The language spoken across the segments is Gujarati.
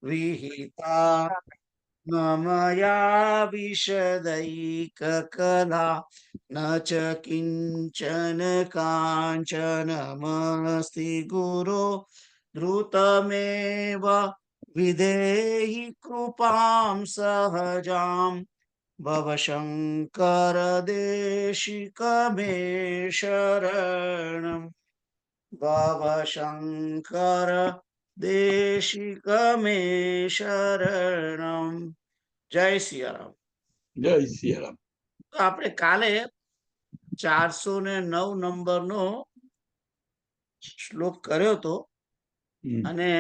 विहिता न मया विशदैककला न च किञ्चन काञ्चनमस्ति गुरो द्रुतमेव विधेहि कृपां सहजाम् भव शङ्कर देशिक मे शरणम् भव शङ्कर देशिक मे शरणम्। જય સિયારામ. જય સિયારામ. તો આપણે કાલે 409 નંબરનો શ્લોક કર્યો હતો અને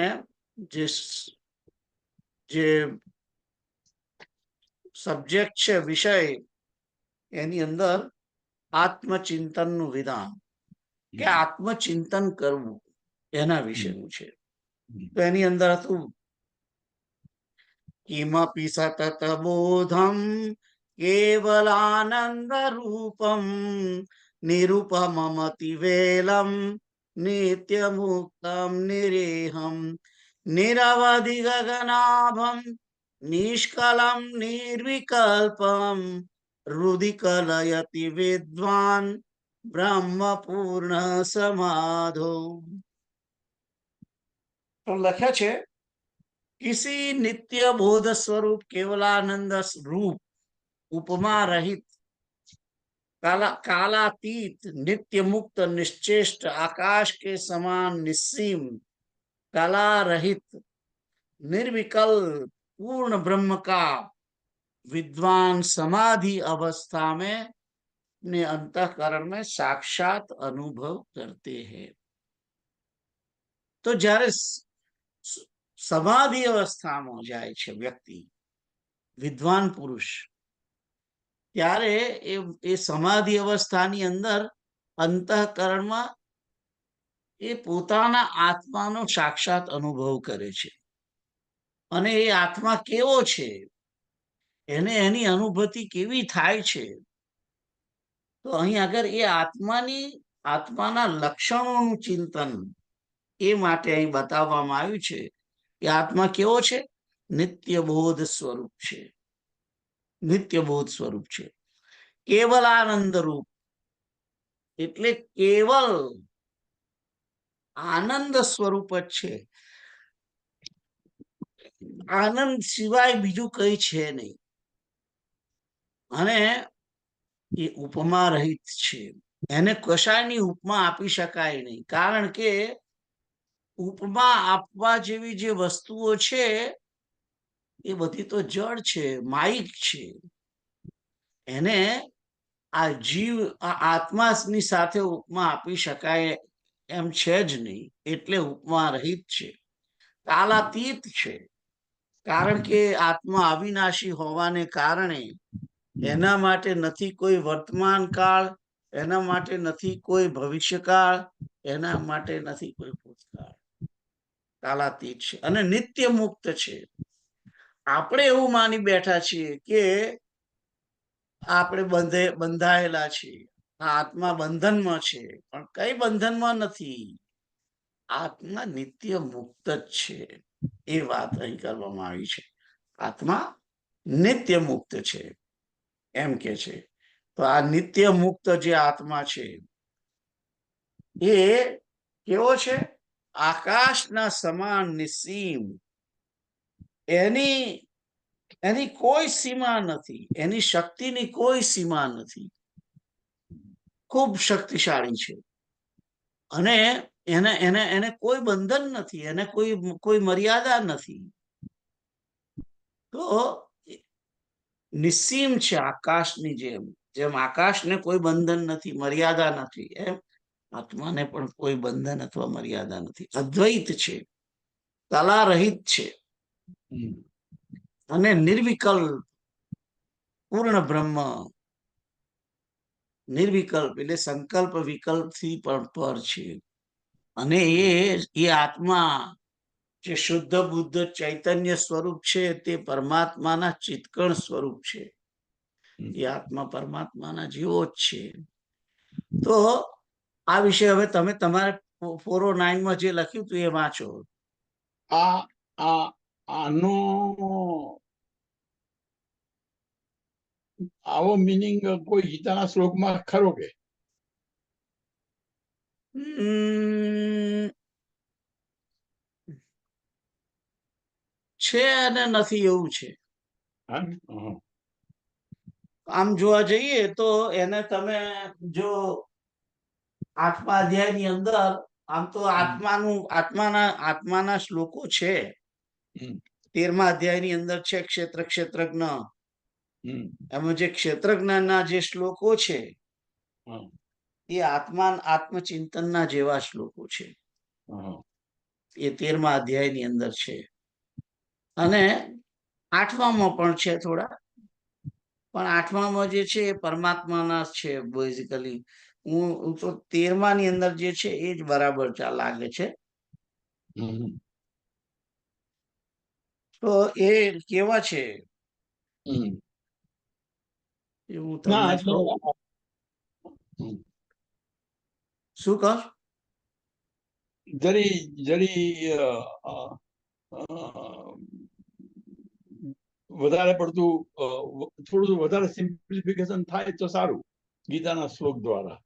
જે સબ્જેક્ટ છે વિષય એની અંદર આત્મચિંતનનું વિધાન કે આત્મચિંતન કરવું એના વિશેનું છે. તો એની અંદર હતું કિમપી સતત બોધમ કેવલાનંદ રૂપમ નિરૂપમમતિ વેલમ નિત્ય મુક્તમ નિરેહમ નિરવધિ ગગનાભમ નિષ્કલમ નિર્વિકલ્પમ હૃદિ કલયતિ વિદ્વાન બ્રહ્મ પૂર્ણ સમાધો. લખ્યા છે किसी नित्य बोध स्वरूप केवलानंद रूप उपमा रहित कालातीत नित्य मुक्त निश्चेष्ट आकाश के समान निस्सीम कला रहित निर्विकल्प पूर्ण ब्रह्म का विद्वान समाधि अवस्था में अपने अंतःकरण में साक्षात अनुभव करते हैं. तो જ્યારે સમાધિ અવસ્થામાં જાય છે વ્યક્તિ, વિદ્વાન પુરુષ, ત્યારે એ સમાધિ અવસ્થાની અંદર અંતઃકરણમાં એ પોતાના આત્માનો સાક્ષાત અનુભવ કરે છે અને એ આત્મા કેવો છે એને એની અનુભૂતિ કેવી થાય છે. તો અહીં આગળ એ આત્માના લક્ષણોનું ચિંતન એ માટે અહીં બતાવવામાં આવ્યું છે કે આત્મા કેવો છે? નિત્ય બોધ સ્વરૂપ છે. નિત્ય બોધ સ્વરૂપ છે. કેવલ આનંદ રૂપ એટલે કેવલ આનંદ સ્વરૂપ જ છે. આનંદ સિવાય બીજું કઈ છે નહીં. અને એ ઉપમા રહિત છે. એને કશાયની ઉપમા આપી શકાય નહીં, કારણ કે ઉપમા આપવા જેવી જે વસ્તુઓ છે એ બધી તો જડ છે, માયિક છે. એને આ જીવ આ આત્માની સાથે ઉપમા આપી શકાય એમ છે જ નહીં. એટલે ઉપમા રહિત છે, કાલાતીત છે. કારણ કે આત્મા અવિનાશી હોવાને કારણે એના માટે નથી કોઈ વર્તમાન કાળ, એના માટે નથી કોઈ ભવિષ્યકાળ, એના માટે નથી કોઈ ભૂતકાળ. કાલાતીત છે અને નિત્ય મુક્ત છે. આપણે એવું માની બેઠા છીએ કે આપણે બંધાયેલા છીએ, આ આત્મા બંધનમાં છે, પણ કઈ બંધનમાં નથી. આત્મા નિત્ય મુક્ત જ છે. એ વાત અહીં કરવામાં આવી છે. આત્મા નિત્ય મુક્ત છે એમ કે છે. તો આ નિત્ય મુક્ત જે આત્મા છે એ કેવો છે? આકાશના સમાન નિસ્સીમ. એની કોઈ સીમા નથી, એની શક્તિની કોઈ સીમા નથી. ખૂબ શક્તિશાળી છે અને એને કોઈ બંધન નથી, એને કોઈ મર્યાદા નથી. તો નિસ્સીમ છે આકાશની જેમ. જેમ આકાશને કોઈ બંધન નથી, મર્યાદા નથી, એમ આત્માને પણ કોઈ બંધન અથવા મર્યાદા નથી. અદ્વૈત છે, કલા રહિત છે અને નિર્વિકલ્પ પૂર્ણ બ્રહ્મ. નિર્વિકલ્પ એટલે સંકલ્પ વિકલ્પ થી પણ પર છે. અને એ આત્મા જે શુદ્ધ બુદ્ધ ચૈતન્ય સ્વરૂપ છે તે પરમાત્માના ચિત્કણ સ્વરૂપ છે. એ આત્મા પરમાત્માના જેવો જ છે. તો આ વિશે હવે તમે તમારે 409 માં જે લખ્યું હતું એ વાંચો. આનો આવો મિનિંગ કોઈ ગીતાના શ્લોકમાં ખરો કે? છે અને નથી એવું છે. હા, આમ જોવા જઈએ તો એને તમે જો 8મા અધ્યાયની અંદર આમ તો આત્માના શ્લોકો છે. 13મા અધ્યાયની અંદર છે ક્ષેત્ર ક્ષેત્રજ્ઞ. એમાં જે ક્ષેત્રજ્ઞના જે શ્લોકો છે એ આત્મચિંતનના જેવા શ્લોકો છે. એ 13મા અધ્યાયની અંદર છે અને 8મામાં પણ છે થોડા, પણ 8મામાં જે છે એ પરમાત્માના છે બેઝિકલી. હું તો 13માની અંદર જે છે એ જ બરાબર લાગે છે. તો એ કેવા છે એવું તમને શું કહો? જરી વધારે પડતું થોડું વધારે સિમ્પ્લિફિકેશન થાય તો સારું ગીતાના શ્લોક દ્વારા,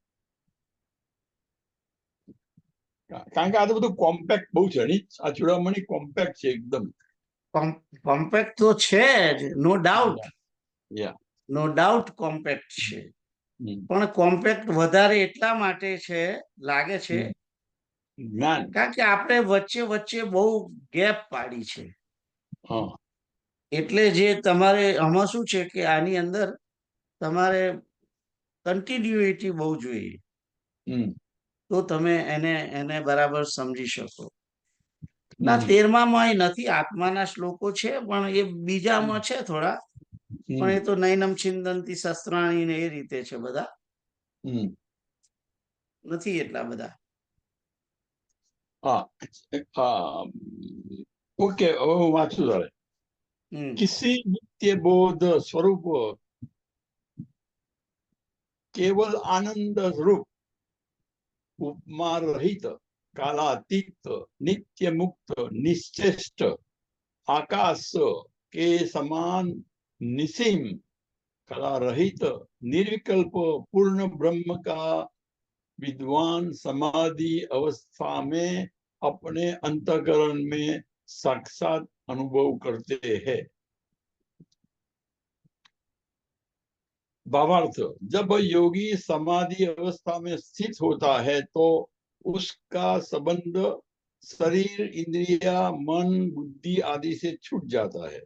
કારણ કે આ તો બધું કોમ્પેક્ટ બહુ છે. આ ચૂડામણી કોમ્પેક્ટ છે એકદમ. કોમ્પેક્ટ તો છે જ, નો ડાઉટ કોમ્પેક્ટ છે. પણ કોમ્પેક્ટ વધારે એટલા માટે છે લાગે છે કારણ કે આપણે વચ્ચે વચ્ચે બહુ ગેપ પાડી છે. એટલે જે તમારે આમાં શું છે કે આની અંદર તમારે કન્ટિન્યુઇટી બહુ જોઈએ, તો તમે એને બરાબર સમજી શકો. ના 13મામાં નથી, આત્માના શ્લોકો છે પણ એ બીજામાં છે થોડા, પણ એ તો નૈનમ છિંદંતી શસ્ત્રાણી ને એ રીતે છે, બધા નથી એટલા બધા. ઓકે, હવે હું વાંચું તારે. किसी नित्य बोध स्वरूप केवल आनंद रूप उपमा रहित कालातीत नित्य मुक्त निश्चेष्ट आकाश के समान निसीम कला रहित निर्विकल्प पूर्ण ब्रह्म का विद्वान समाधि अवस्था में अपने अंतःकरण में साक्षात अनुभव करते हैं। भावार्थ, जब योगी समाधि अवस्था में स्थित होता है तो उसका संबंध शरीर, इंद्रिया, मन, बुद्धि आदि से छूट जाता है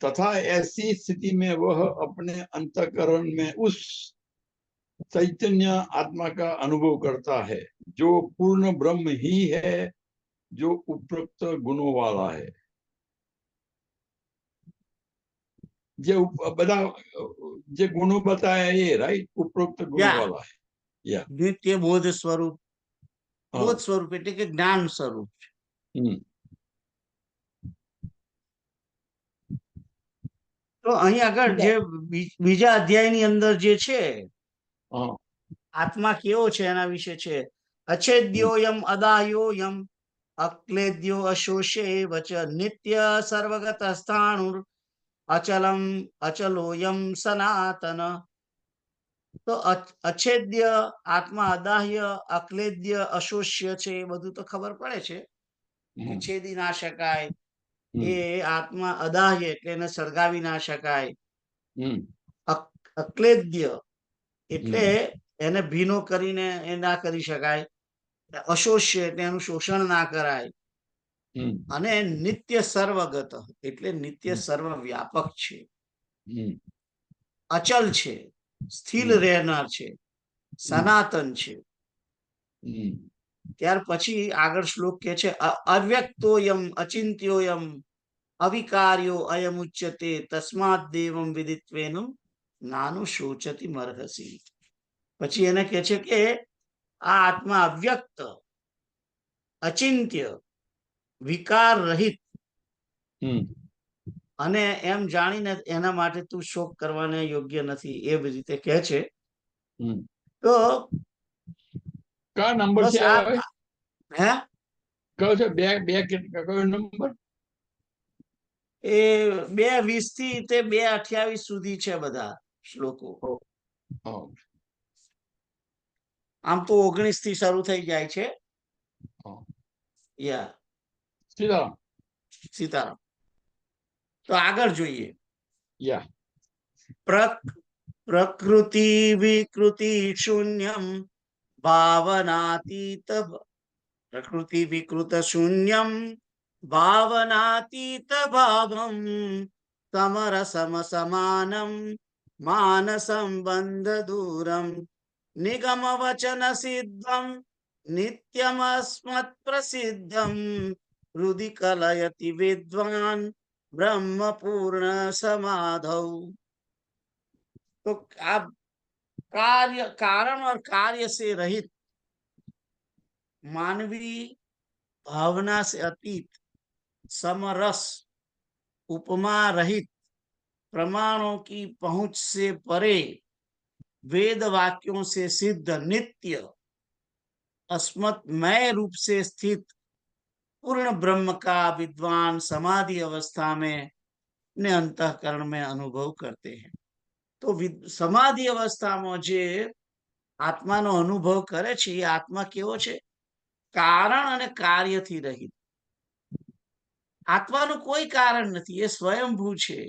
तथा ऐसी स्थिति में वह अपने अंतःकरण में उस चैतन्य आत्मा का अनुभव करता है जो पूर्ण ब्रह्म ही है, जो उपरोक्त गुणों वाला है। જે ગુણો બતાયા એ રાઈટ ઉપરોક્ત ગુણો વાળા હે. નિત્ય બોધ સ્વરૂપ એટલે કે જ્ઞાન સ્વરૂપ. તો અહીં આગળ જે બીજા અધ્યાયની અંદર જે છે આત્મા કેવો છે એના વિશે છે. અછેદ્યોયમ અદાયોયમ અક્લેદ્યો અશોષ્ય વચ નિત્ય સર્વગત સ્થાણુર અચલમ અચલોયમ સનાતન. તો અછેદ્ય આત્મા, અદાહ્ય, અક્લેદ્ય, અશોષ્ય છે એ બધું તો ખબર પડે છે, છેદી ના શકાય. એ આત્મા અદાહ્ય એટલે એને સળગાવી ના શકાય. અક્લેદ્ય એટલે એને ભીનો કરીને એ ના કરી શકાય. અશોષ્ય એટલે એનું શોષણ ના કરાય. અને નિત્ય સર્વગત એટલે નિત્ય સર્વ વ્યાપક છે, અચલ છે, સ્થિર રહેનાર છે, સનાતન છે. ત્યાર પછી આગળ શ્લોક કે છે અવ્યક્તોયમ અચિંત્યોયમ અવિકાર્યો અયમ ઉચ્યતે તસ્માદ દેવમ વિદિત્વેનું નાનું શોચતી મર્હસી. પછી એને કે છે કે આ આત્મા અવ્યક્ત, અચિંત્ય, વિકાર રહિત અને એમ જાણીને એના માટે તું શોક કરવાને યોગ્ય નથી, એ રીતે કહે છે. તો કયા નંબર છે? હે કયો છે કયો નંબર? એ 2:20 થી તે 2:28 સુધી છે બધા શ્લોકો. હા, આમ તો 19 થી શરૂ થઈ જાય છે. હા. યા સીતારામ. સીતારામ. તો આગળ જોઈએ. યા પ્રકૃતિ વિકૃતિ શૂન્યમ ભાવનાતીત પ્રકૃતિ વિકૃત શૂન્યમ ભાવનાતીત ભાવમ સમરસમ સમાનમ માનસમ બંધ દૂરમ નિગમ વચન સિદ્ધમ નિત્યમસ્મત પ્રસિદ્ધમ હૃદિ કલયતિ વિદ્વાન બ્રહ્મ પૂર્ણ समाधौ. तो आप कार्य कारण और कार्य से रहित मानवीय भावना से अतीत समरस उपमा रहित प्रमाणों की पहुंच से परे वेद वाक्यों से सिद्ध नित्य अस्मत्मय रूप से स्थित पूर्ण ब्रह्म का विद्वान समाधि अवस्था में अपने अंतःकरण में अनुभव करते हैं. तो समाधि अवस्थाમાં જે આત્માનો અનુભવ કરે છે એ આત્મા કેવો છે? કારણ અને કાર્યથી રહિત. આત્માનું કોઈ કારણ નથી, એ સ્વયંભૂ છે.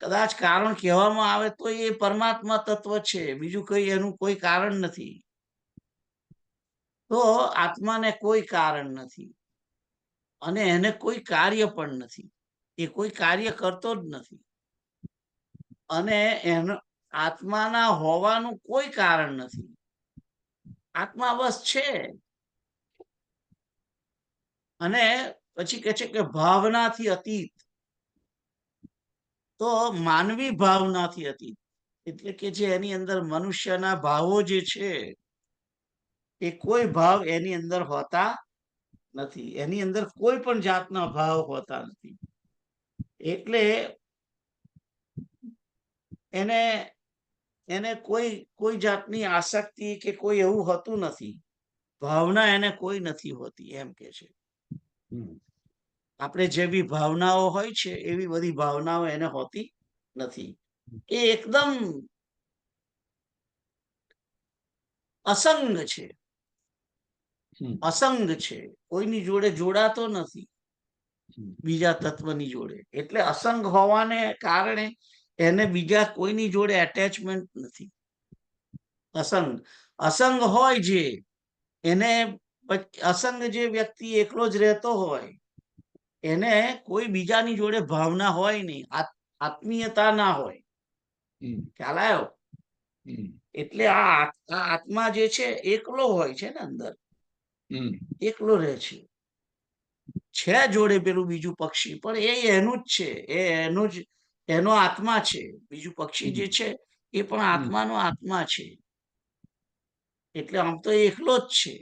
કદાચ કારણ કહેવામાં આવે તો એ પરમાત્મા તત્વ છે, બીજું કઈ એનું કોઈ કારણ નથી. તો આત્માને કોઈ કારણ નથી અને એને કોઈ કાર્ય પણ નથી. એ કોઈ કાર્ય કરતો જ નથી અને એનો આત્માના હોવાનું કોઈ કારણ નથી. આત્મા બસ છે. અને પછી કહે છે કે ભાવનાથી અતીત. તો માનવી ભાવનાથી અતીત એટલે કે જે એની અંદર મનુષ્યના ભાવો જે છે એ કોઈ ભાવ એની અંદર હોતા નથી. એની અંદર કોઈ પણ જાતના ભાવ હોતા નથી. એટલે એને એને કોઈ જાતની આસક્તિ કે કોઈ એવું હોતું નથી. ભાવના એને કોઈ નથી હોતી એમ કે છે. આપણે જે બી ભાવનાઓ હોય છે એવી બધી ભાવનાઓ એને હોતી નથી. એ એકદમ અસંગ છે. અસંગ છે, કોઈની જોડે જોડાતો નથી બીજા તત્વની જોડે. એટલે અસંગ હોવાને કારણે એને બીજા કોઈની જોડે એટેચમેન્ટ નથી. અસંગ અસંગ હોય જે એને અસંગ જે વ્યક્તિ એકલો જ રહેતો હોય એને કોઈ બીજાની જોડે ભાવના હોય નહીં, આત્મીયતા ના હોય. ખ્યાલ આવ્યો? એટલે આ આત્મા જે છે એકલો હોય છે ને, અંદર એકલો રહે છે. જોડે પેલું બીજું પક્ષી, પણ એ એનું જ છે, એ એનું જ એનો આત્મા છે. બીજું પક્ષી જે છે એ પણ આત્માનો આત્મા છે. એટલે આમ તો એકલો જ છે.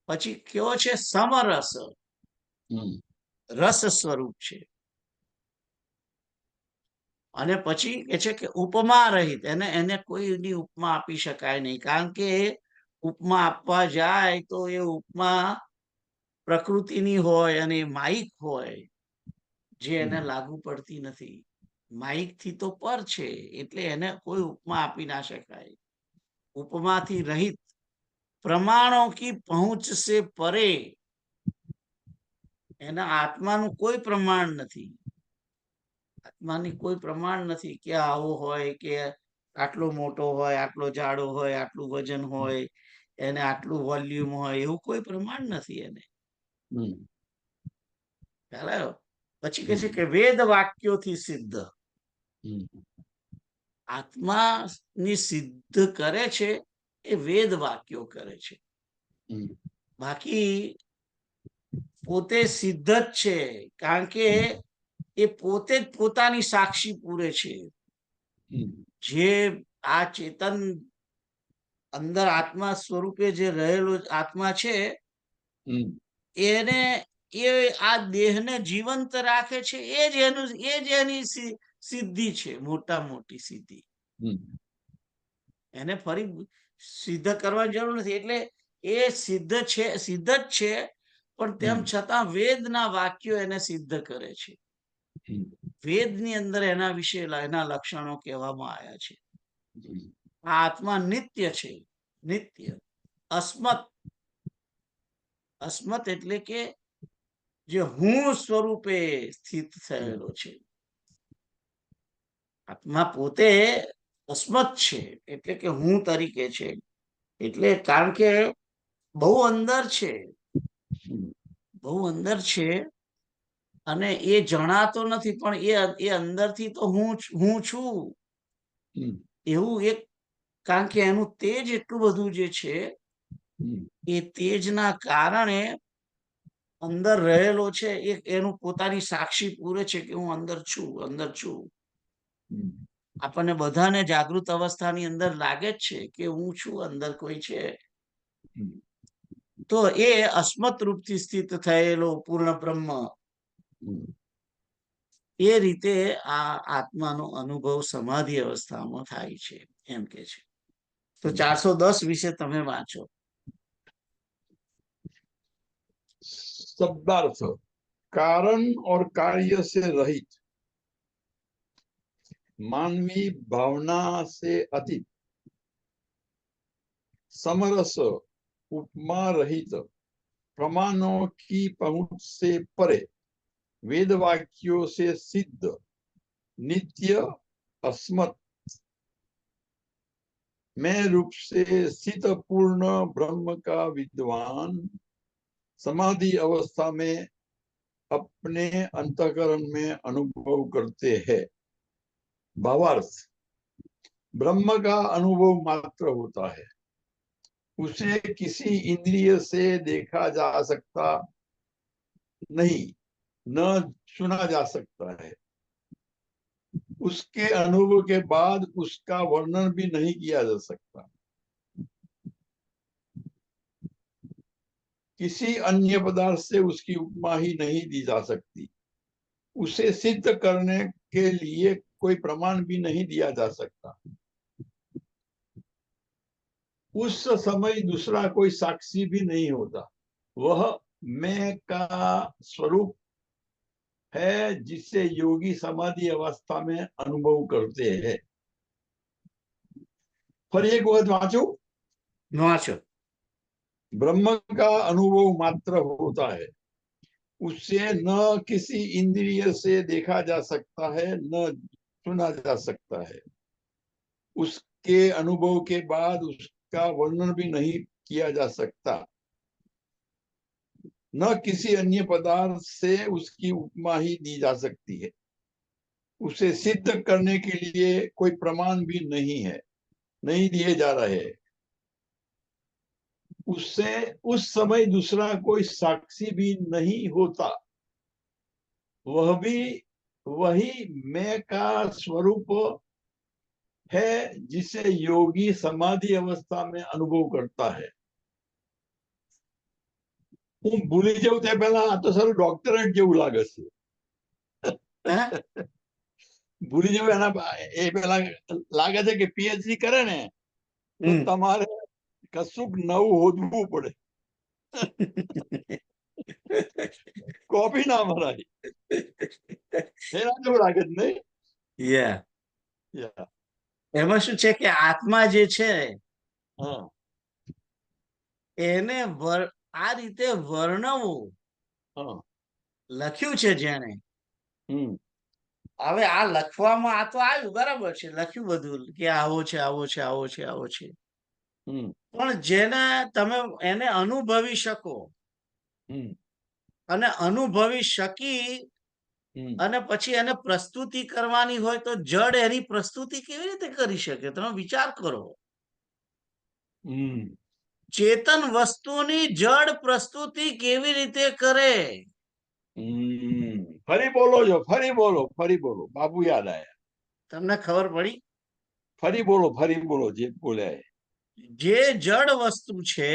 પછી કેવો છે? સમરસ, રસ સ્વરૂપ છે. અને પછી કે છે કે ઉપમા રહિત, એને કોઈની ઉપમા આપી શકાય નહીં. કારણ કે ઉપમા આપવા જાય તો એ ઉપમા પ્રકૃતિની હોય અને માઇક હોય જે એને લાગુ પડતી નથી. માઇક થી તો પર છે, એટલે એને કોઈ ઉપમા આપી ના શકાય. ઉપમાથી રહિત પ્રમાણો કી પહોંચ સે પરે, એના આત્માનું કોઈ પ્રમાણ નથી. આત્માની કોઈ પ્રમાણ નથી કે આવો હોય કે આટલો મોટો હોય, આટલો જાડો હોય, આટલું વજન હોય, એને આટલું વોલ્યુમ હોય, એવું કોઈ પ્રમાણ નથી એને. પછી કે છે કે વેદ વાક્યોથી સિદ્ધ. આત્માની સિદ્ધ કરે છે એ વેદ વાક્યો કરે છે. બાકી પોતે સિદ્ધ જ છે, કારણ કે એ પોતે જ પોતાની સાક્ષી પૂરે છે. જે આ ચેતન અંદર આત્મા સ્વરૂપે જે રહેલો આત્મા છે એને એ આ દેહને જીવંત રાખે છે. એ જ એની સિદ્ધિ છે, મોટા મોટી સિદ્ધિ. એને ફરી સિદ્ધ કરવાની જરૂર નથી. એટલે એ સિદ્ધ છે, સિદ્ધ જ છે, પણ તેમ છતાં વેદના વાક્યો એને સિદ્ધ કરે છે. વેદની અંદર એના વિશે એના લક્ષણો કહેવામાં આવ્યા છે. આ આત્મા નિત્ય છે, નિત્ય. અસ્મત, અસ્મત એટલે કે જે હું સ્વરૂપે સ્થિત થયેલો છે. આત્મા પોતે અસ્મત છે, એટલે કે હું તરીકે છે. એટલે કારણ કે બહુ અંદર છે, બહુ અંદર છે, અને એ જણાતો નથી, પણ એ અંદરથી તો હું છું એવું એક, કારણ કે એનું તેજ એટલું બધું જે છે, એ તેજના કારણે અંદર રહેલો છે, એનું પોતાની સાક્ષી પૂરે છે કે હું અંદર છું, અંદર છું. આપણને બધાને જાગૃત અવસ્થાની અંદર લાગે જ છે કે હું છું, અંદર કોઈ છે. તો એ અસ્મત રૂપથી સ્થિત થયેલો પૂર્ણ બ્રહ્મ, એ રીતે આ આત્માનો અનુભવ સમાધિ અવસ્થામાં થાય છે, એમ કે છે. તો 410 વિશે તમે વાંચો. शब्दार्थ कारण और कार्य से रहित, मानवी भावना से अतीत, समरस उपमा रहित, प्रमाणों की पहुंच से परे, वेद वाक्यों से सिद्ध, नित्य अस्मत् में रूप से स्थित पूर्ण ब्रह्म का विद्वान समाधि अवस्था में अपने अंतःकरण में अनुभव करते हैं. भावार्थ, ब्रह्म का अनुभव मात्र होता है, उसे किसी इंद्रिय से देखा जा सकता नहीं, न सुना जा सकता है. उसके अनुभव के बाद उसका वर्णन भी नहीं किया जा सकता. किसी अन्य पदार्थ से उसकी उपमा ही नहीं दी जा सकती. उसे सिद्ध करने के लिए कोई प्रमाण भी नहीं दिया जा सकता. उस समय दूसरा कोई साक्षी भी नहीं होता. वह मैं का स्वरूप है जिसे योगी समाधि अवस्था में अनुभव करते हैं. फिर एक वक्त वाचो. વાંચો. ब्रह्म का अनुभव मात्र होता है, उससे न किसी इंद्रिय से देखा जा सकता है, न सुना जा सकता है. उसके अनुभव के बाद उसका वर्णन भी नहीं किया जा सकता. न किसी अन्य पदार्थ से उसकी उपमा ही दी जा सकती है. उसे सिद्ध करने के लिए कोई प्रमाण भी नहीं है, नहीं दिए जा रहे. उससे उस समय दूसरा कोई साक्षी भी नहीं होता. वह भी वही मैं का स्वरूप है जिसे योगी समाधि अवस्था में अनुभव करता है. હું ભૂલી જાઉં તે પહેલા આ તો સારું ડોક્ટરેટ જેવું લાગે છે. ભૂલી જવું એના એ પહેલા લાગે છે કે પીએચડી કરે ને તો તમારે કશુંક નવું હોદવું પડે. કોપી ના મરાય. એના જેવું લાગે જ નહીં. એમાં શું છે કે આત્મા જે છે હા, એને આ રીતે વર્ણવું હા, લખ્યું છે જેને. હમ, હવે આ લખવામાં આ તો આવ્યું, બરાબર છે, લખ્યું બધું કે આવો છે, આવો છે, આવો છે, આવો છે, હમ, પણ જેને તમે એને અનુભવી શકો, હમ, અને અનુભવી શકી હમ. અને પછી એને પ્રસ્તુતિ કરવાની હોય તો જડ એની પ્રસ્તુતિ કેવી રીતે કરી શકે? તમે વિચાર કરો. હમ. ચેતન વસ્તુની જડ પ્રસ્તુતિ કેવી રીતે કરે? હમ. ફરી બોલો છો, ફરી બોલો, ફરી બોલો. બાપુ યાદ આયા. તમને ખબર પડી? ફરી બોલો જે બોલ્યા. જે જડ વસ્તુ છે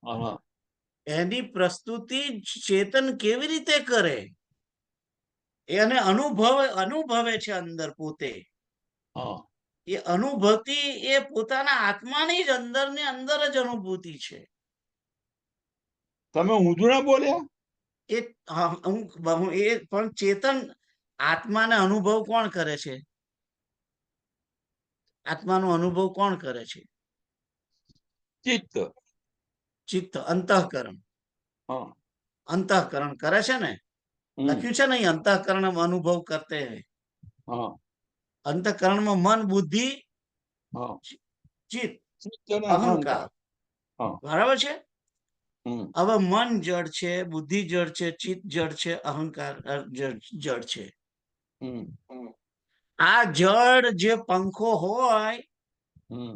હા, એની પ્રસ્તુતિ ચેતન કેવી રીતે કરે? એને અનુભવે છે અંદર પોતે. હા, એ અનુભૂતિ એ પોતાના આત્માની જ અંદર ને અંદર જ અનુભૂતિ છે. તમે ઊંધું ના બોલ્યા. એ હું એ પણ ચેતન આત્માને અનુભવ કોણ કરે છે? આત્માનો અનુભવ કોણ કરે છે? ચિત્ત. ચિત્ત, અંતઃકરણ. હા. અંતઃકરણ કરે છે ને, લખ્યું છે ને અહીં, અંતઃકરણ અનુભવ કરતે હૈ. હા. અંતઃકરણમાં મન, બુદ્ધિ, હા. ચિત્ત, ચિત્ત અને અહંકાર. હા. બરાબર છે. હમ. હવે મન જડ છે, બુદ્ધિ જડ છે, ચિત્ત જડ છે, અહંકાર જડ છે. હમ. આ જડ જે પંખો હોય, હમ.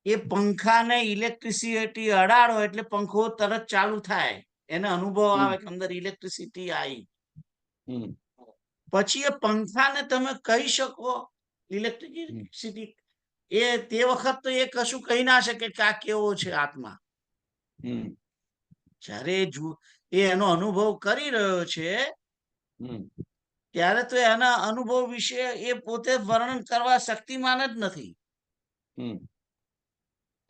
એ પંખાને ઇલેક્ટ્રિસિટી અડાડો એટલે પંખો તરત ચાલુ થાય, એને અનુભવ આવે કે અંદર ઇલેક્ટ્રિસિટી આવી. હમ. પછી એ પંખાને તમે કહી શકો ઇલેક્ટ્રિસિટી, એ તે વખત તો એ કશું કહી ના શકે કે આ કેવો છે આત્મા. હમ. જ્યારે એ એનો અનુભવ કરી રહ્યો છે હમ. ત્યારે તો એના અનુભવ વિશે એ પોતે વર્ણન કરવા શક્તિમાન જ નથી. હમ.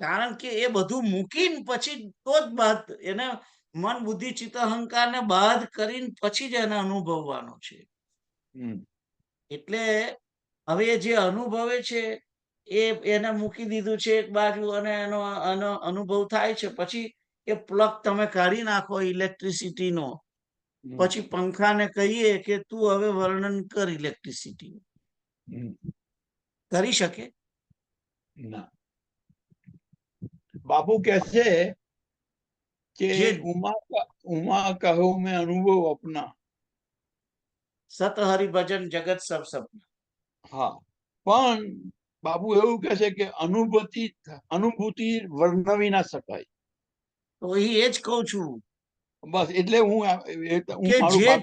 કારણ કે એ બધું મૂકીને પછી તો જ બાદ એને મન, બુદ્ધિ, ચિત્ત, અહંકારને બાદ કરીને પછી જ એને અનુભવવાનો છે. હમ. એટલે હવે જે અનુભવે છે એ એને મૂકી દીધું છે એક બાજુ, અને એનો અનુભવ થાય છે. પછી એ પ્લગ તમે કાઢી નાખો ઇલેક્ટ્રિસિટીનો, પછી પંખાને કહીએ કે તું હવે વર્ણન કર ઇલેક્ટ્રિસિટી, કરી શકે? ના. बाबू कैसे कि જે उमा कहो मैं अनुभव अपना. સત હરિભજન જગત સબ સપના. હા, પણ બાબુ એવું કહે છે કે અનુભૂતિ વર્ણવી ના શકાય. તો એ જ કહું છું બસ એટલે હું કે મારું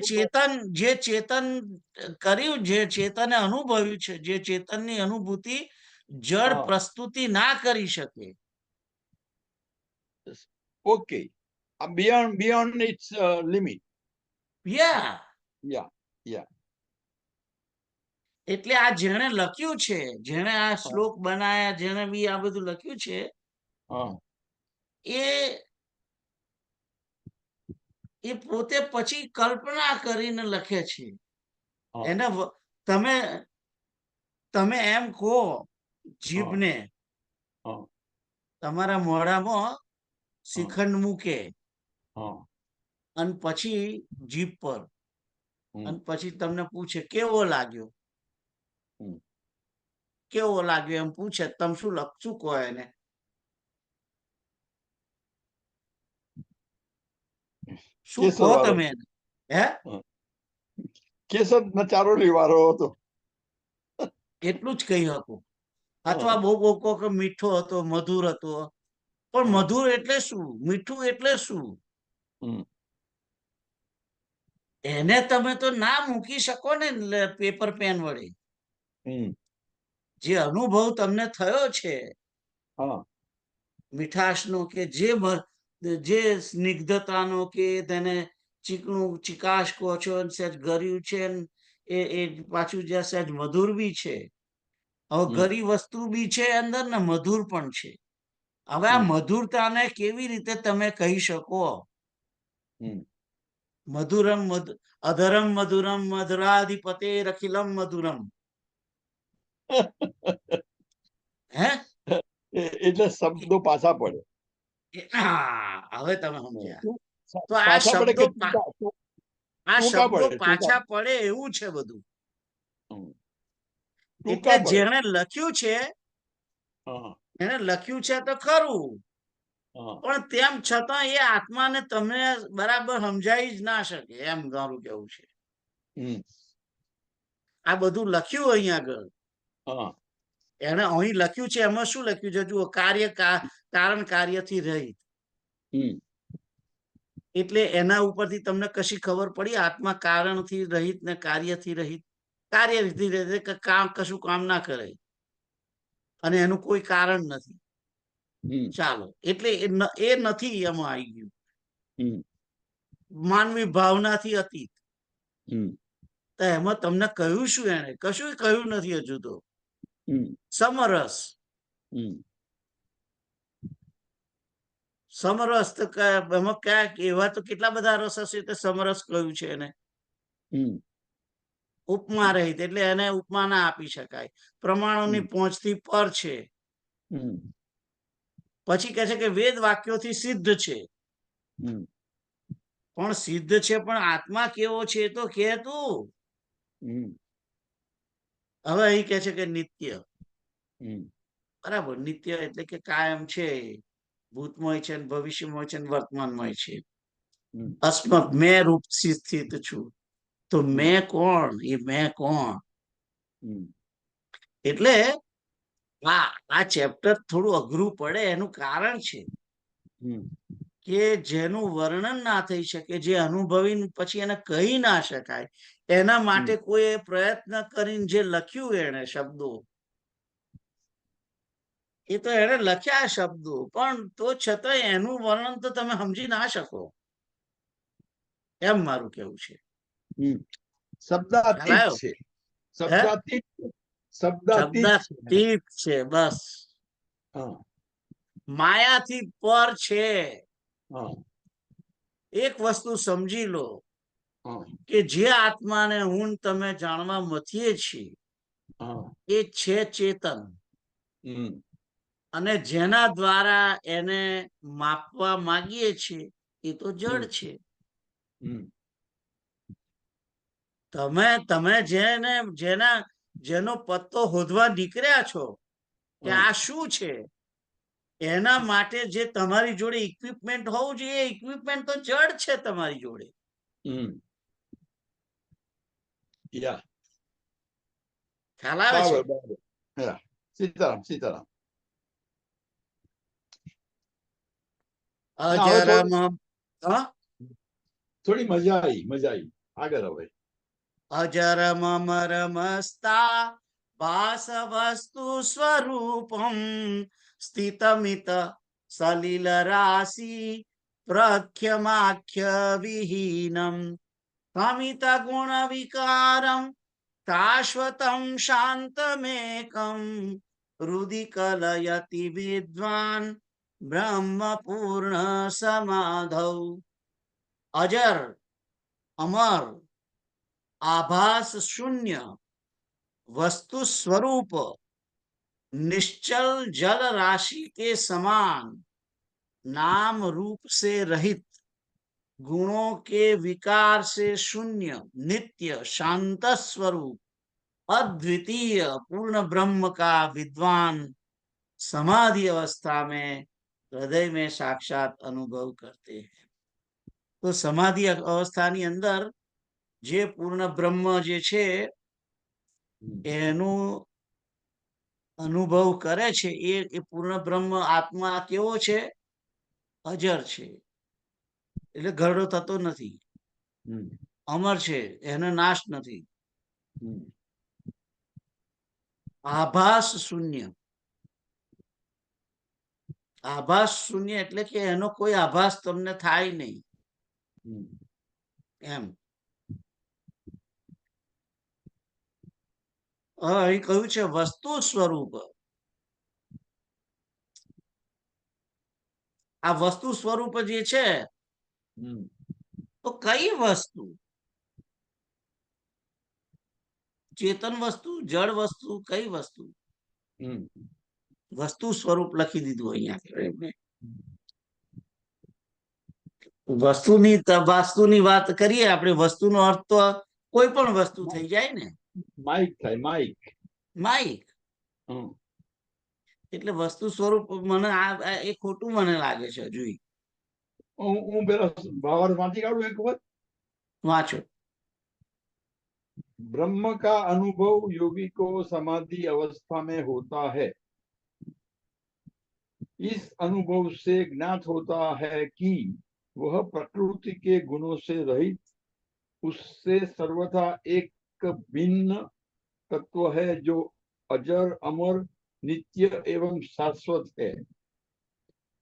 જે ચેતન કર્યું, જે ચેતને અનુભવ્યું છે, જે ચેતનની અનુભૂતિ જડ હા. પ્રસ્તુતિ ના કરી શકે. Okay, beyond its limit. યા યા યા. એટલે આ જેણે લખ્યું છે, જેણે આ શ્લોક બનાયા, જેણે બી આ બધું લખ્યું છે, હા. એ પોતે પછી કલ્પના કરીને લખે છે. હા. એને તમે તમે એમ કહો જીભને, હા. તમારા મોઢામાં હા. શ્રીખંડ મૂકે હા. અને પછી જીભ પર, અને પછી તમને પૂછે કેવો લાગ્યો, કેવો લાગ્યો એમ પૂછે, તમે શું કહો એને? શું કહો તમે એને? હે? કેસર નચારોલી વાળો હતો. એટલું જ કહી શકું. અથવા બહુ કહો કે મીઠો હતો, મધુર હતો. પણ મધુર એટલે શું? મીઠું એટલે શું? એને તમે તો ના મૂકી શકો ને પેપર પેન વડે. જે અનુભવ તમને થયો છે મીઠાશનો, કે જે સ્નિગ્ધતાનો, કે તેને ચીકણું ચિકાશ કહો છો, સહેજ ગર્યું છે, એ પાછું જ્યાં સહેજ મધુર બી છે. હવે ગરી વસ્તુ બી છે અંદર ને મધુર પણ છે. હવે આ મધુરતાને કેવી રીતે તમે કહી શકો? મધુરમ અધરમ મધુરમ મધુરાધિપતે રખિલમ મધુરમ. હે? એટલે શબ્દો પાછા પડે. હા, હવે તમે સમજ્યા. તો પાછા પડે કે આ ટૂંકા શબ્દો પડે, પાછા પડે એવું છે બધું. એટલે ટૂંકા પડે. જેણે લખ્યું છે, એને લખ્યું છે તો ખરું, પણ તેમ છતાં એ આત્માને તમને બરાબર સમજાઈ જ ના શકે, એમ મારું કેવું છે. આ બધું લખ્યું અહીં આગળ, એને અહીં લખ્યું છે, એમાં શું લખ્યું છે જુઓ, કારણ કાર્યથી રહિત. એટલે એના ઉપરથી તમને કશી ખબર પડી? આત્મા કારણથી રહિત ને કાર્યથી રહિત. કાર્યથી રહિત કે કશું કામ ના કરે અને એનું કોઈ કારણ નથી. ચાલો, એટલે એ નથી એમાં આવી ગયું. માનવી ભાવનાથી અતીત. તો એમાં તમને કહ્યું શું? એને કશું કહ્યું નથી હજુ તો. સમરસ. સમરસ તો એમાં ક્યાં એવા તો કેટલા બધા રસ હશે તે સમરસ કહ્યું છે એને. હમ ઉપમા રહિત એટલે એને ઉપમા ના આપી શકાય. પ્રમાણોની પહોંચથી પર છે. હમ પછી કહે છે કે વેદ વાક્યોથી સિદ્ધ છે. હમ પણ સિદ્ધ છે પણ આત્મા કેવો છે એ તો કે તું. હમ હવે અહીં કે છે કે નિત્ય. હમ બરાબર, નિત્ય એટલે કે કાયમ છે, ભૂતમય છે, ભવિષ્યમય છે, વર્તમાનમય છે. હમ અસ્મત મેં રૂપથી સ્થિત છું. તો હમ મેં કોણ, એ મેં કોણ? હમ એટલે આ ચેપ્ટર થોડું અઘરું પડે એનું કારણ છે હમ કે જેનું વર્ણન ના થઈ શકે, જે અનુભવી પછી એને કહી ના શકાય, એના માટે કોઈ પ્રયત્ન કરીને જે લખ્યું એને શબ્દો, એ તો એને લખ્યા શબ્દો, પણ તો છતાં એનું વર્ણન તો તમે સમજી ના શકો, એમ મારું કેવું છે. હમ ખ્યાલ શબ્દાતીત આવ્યો? છે. હે શબ્દાતીત શબ્દાતીત છે. શબ્દાતીત છે, બસ. હા માયાથી પર છે. હા એક વસ્તુ સમજી લો હા કે જે આત્માને હું ને તમે જાણવા મથીએ છીએ હા એ છે ચેતન, હમ અને જેના દ્વારા એને માપવા માંગીએ છીએ એ તો જડ હમ છે. હમ તમે જેનો પત્તો હોદવા નીકળ્યા છો કે હા આ શું છે, એના માટે જે તમારી જોડે ઇક્વિપમેન્ટ હોવું જોઈએ, ઇક્વિપમેન્ટ તો જડ છે તમારી જોડે. હમ યા ખ્યાલ આવે છે? બરાબર બરાબર. યા સીતારામ સીતારામ. ના હવે અજરમ. હા, થોડી મજા આવી આગળ હવે. અજરમ અમરમસ્તા ભાસ વસ્તુ સ્વરૂપમ સ્થિતમિત સલિલ રાશિ પ્રખ્યમાખ્ય વિહીનમ તમિત ગુણ વિકારમ શાશ્વતમ શાંતમેકમ હૃદિ કલયતિ વિદ્વાન બ્રહ્મ પૂર્ણ સમાધૌ. અજર, અમર, आभास शून्य, वस्तु स्वरूप, निश्चल जल राशि के समान, नाम रूप से रहित, गुणों के विकार से शून्य, नित्य शांत स्वरूप, अद्वितीय पूर्ण ब्रह्म का विद्वान समाधि अवस्था में हृदय में साक्षात अनुभव करते हैं. तो समाधि अवस्था अंदर જે પૂર્ણ બ્રહ્મ જે છે એનું અનુભવ કરે છે, એ પૂર્ણ બ્રહ્મ આત્મા કેવો છે? અજર છે, એટલે ઘરડો થતો નથી, અમર છે, એનો નાશ નથી. આભાસ શૂન્ય. આભાસ શૂન્ય એટલે કે એનો કોઈ આભાસ તમને થાય નહીં એમ. અહીં કહ્યું છે વસ્તુ સ્વરૂપ. આ વસ્તુ સ્વરૂપ જે છે તો કઈ વસ્તુ? ચેતન વસ્તુ, જળ વસ્તુ, કઈ વસ્તુ? વસ્તુ સ્વરૂપ લખી દીધું અહીંયા. વાસ્તુની વાત કરીએ આપણે, વસ્તુનો અર્થ તો કોઈ પણ વસ્તુ થઈ જાય ને. માઇક થાય માઇક. માઇક એટલે વસ્તુ સ્વરૂપ મને એ ખોટું મને લાગે છે. હજુ હું પેલા ભાવાર્થ વાંચી કાઢું એક વખત. વાંચો. ब्रह्म का अनुभव योगी को समाधि अवस्था में होता है. इस अनुभव से ज्ञात होता है कि वह प्रकृति के गुणों से रहित, उससे सर्वथा एक भिन्न तत्व है जो अजर अमर नित्य एवं शाश्वत है.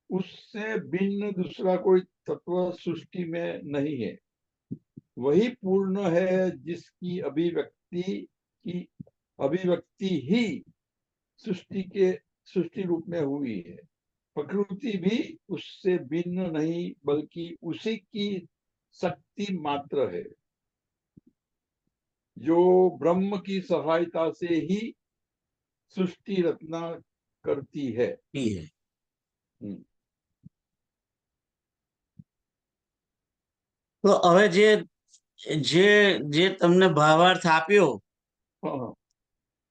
उससे भिन्न दूसरा कोई तत्व सृष्टि में नहीं है. वही पूर्ण है जिसकी अभिव्यक्ति ही सृष्टि रूप में हुई है. प्रकृति भी उससे भिन्न नहीं बल्कि उसी की शक्ति मात्र है जो ब्रह्म की सहायता से ही सृष्टि रचना करती है। એ હે. हम्म, તો હવે જે જે જે તમને ભાવાર્થ આપ્યો हाँ,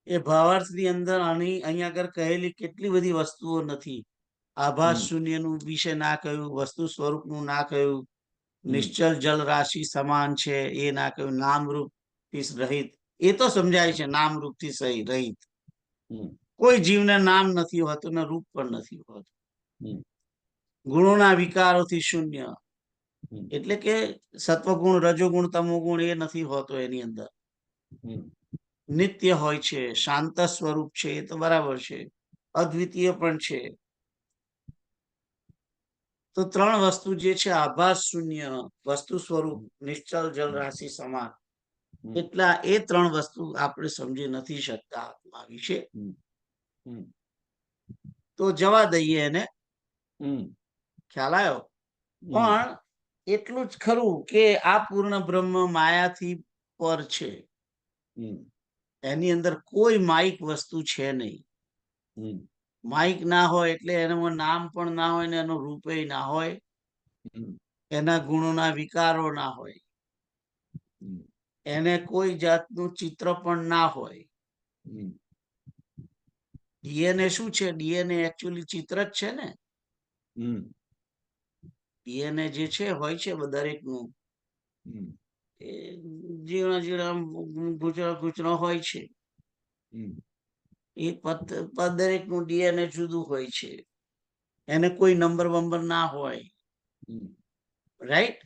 એ ભાવાર્થની અંદર અહીંયા આગળ કહેલી કેટલી બધી વસ્તુઓ નથી. આભાસ શૂન્યનું વિશે ના કહ્યું, વસ્તુ સ્વરૂપનું ના કહ્યું, નિશ્ચલ જલ રાશિ સમાન છે એ ના કહ્યું, નામરૂપ થી રહિત એ તો સમજાય છે, નામરૂપ થી રહિત. કોઈ જીવને નામ નથી હોતું ને રૂપ પણ નથી હોતું. ગુણોના વિકારોથી શૂન્ય, એટલે કે સત્વગુણ, રજોગુણ, તમોગુણ એ નથી હોતો એની અંદર. નિત્ય હોય છે, શાંત સ્વરૂપ છે, એ તો બરાબર છે, અદ્વિતીય પણ છે. તો ત્રણ વસ્તુ જે છે, આભાસ શૂન્ય, વસ્તુ સ્વરૂપ, નિશ્ચલ જલ રાશિ સમાન, એટલા એ ત્રણ વસ્તુ આપણે સમજી નથી શકતા આત્મા વિશે. તો જવા દઈએ એને, ખ્યાલ આવ્યો. પણ એટલું જ ખરું કે આ પૂર્ણ બ્રહ્મ માયાથી પર છે. એની અંદર કોઈ માઇક વસ્તુ છે નહીં. માઇક ના હોય એટલે એનામાં નામ પણ ના હોય ને એનો રૂપે ના હોય, એના ગુણોના વિકારો ના હોય, એને કોઈ જાતનું ચિત્ર પણ ના હોય. ડીએનએ શું છે? ડીએનએ એકચ્યુઅલી ચિત્ર જ છે ને. ડીએનએ જે છે હોય છે દરેકનું, એ ઝીણા ઝીણા ગૂંચળા હોય છે. એ દરેકનું ડીએનએ જુદું હોય છે, એને કોઈ નંબર વંબર ના હોય. રાઈટ?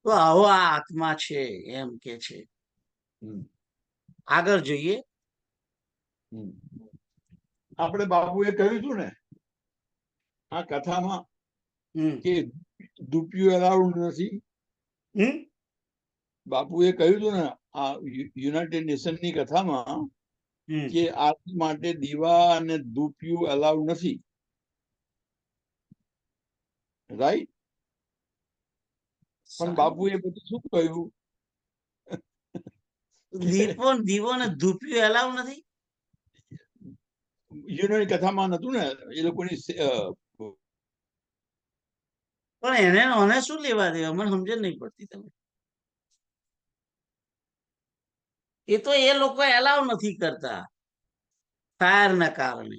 તો આવો આ આત્મા છે એમ કે છે. આગળ જોઈએ. આપણે બાપુએ કહ્યું હતું ને આ કથામાં કે દુપિયું અલાઉડ નથી. બાપુએ કહ્યું હતું ને આ યુનાઇટેડ નેશન ની કથામાં કે આરતી માટે દીવા અને દુપિયું અલાઉડ નથી. રાઈટ? પણ બાપુએ બધું શું કહ્યું? દીવો ને ધૂપિયું અલાઉડ નથી. યુનાઇટેડ કથામાં નતું ને એ લોકોની. પણ એને મને શું લેવા દેવા, મને સમજણ નહીં પડતી. તમે એ તો એ લોકો એલાવ નથી કરતા ફાયર ના કારણે.